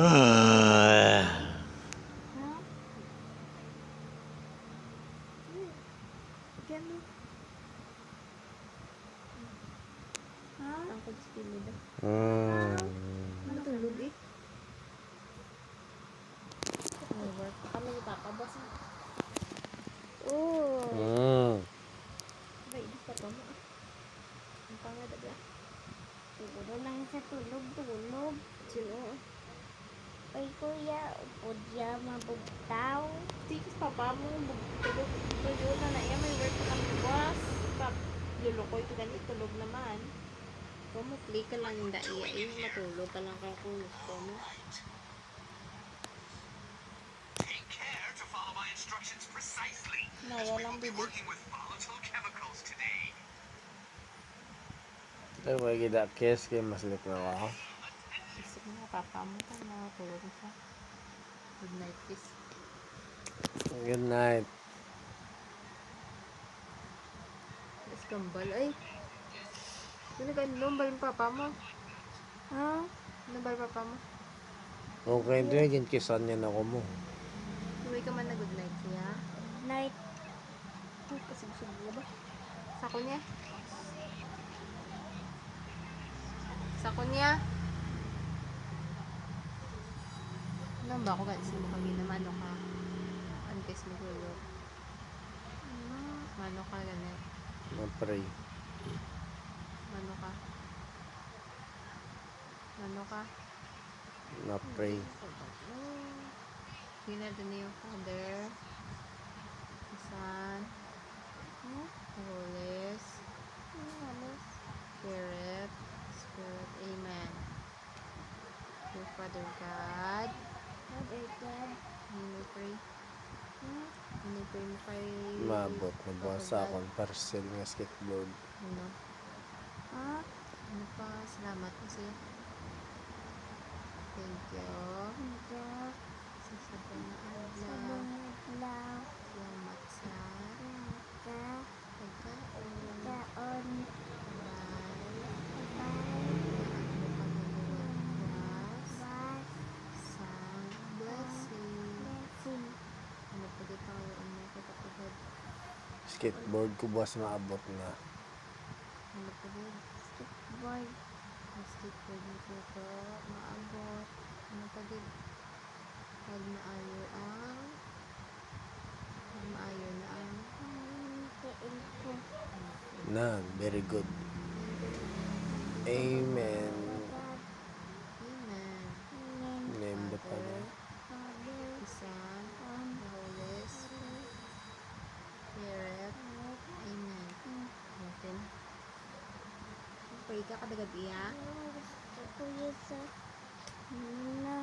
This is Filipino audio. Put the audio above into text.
Ah. Ha? Gano? Ha? Ang pagsikilid. Matulog eh. May work pa kami ni Papa Boss. Ba, hindi pa pa mo. Ang pangada ba? Siguro lang sa tulog. Sino? Ay, kuya, pudya mabugtaw. Tikis Papa mo. Tulog. Tulog na na iya. May work pa kami boss. Pap, lulukoy ko ganit. Tulog naman. Kung mo, play ka lang yung daiya. Matulog ka lang kung gusto mo. Take care to follow my instructions precisely. Naya lang, Be bibi. working with volatile chemicals today. Ay, may gida kes kay mas lik na ako. Isip mo, Papa mo ka na. Tulog siya. Good night, kiss. Good night. Tapos gambal. Ay! Sino ka? Numbal yung Papa mo? Ha? Numbal Papa mo? Okay, ito yung kisan niya na ako mo. Uwi ka man na good night siya. Night. Kasig-subo ba? Sako niya? Sako niya? Ano ba ako kasi mo kami naman ano ka? Ano kasi maglulog? Ano ka ganit? Ma-pray. Ano ka? Ano ka? Ma-pray. Sino din yung Father? The Son? The Holy Spirit. Spirit. Amen. Dear Father God, we pray. We pray mo kay... Maabot na ba sa akong parcel nga skateboard. Ano? Ha? Ano pa? Salamat po sa'yo. Thank you. Ito. Sa sabon na Sa adlaw. bunglaw. Salamat sa Ka. pagkaon. Kaon. Bye. Bye. Ano ka naliwas? Bye. Sa blessing. Blessing. Ano pa di tayo ang may katapagod? Skateboard ko ba maabot na. Ano pa di? Skateboard. Plastic po dito ko. Maabot. Ano pa di? Pag maayo ang... Pag maayo na ang... Kain ko. Na, very good. Amen. God. Amen. Amen. Name the Father. Father. The Son. Son. The Holy Spirit. Amen. Natin. Pray ka kadagad iya. Gusto ko yun sa na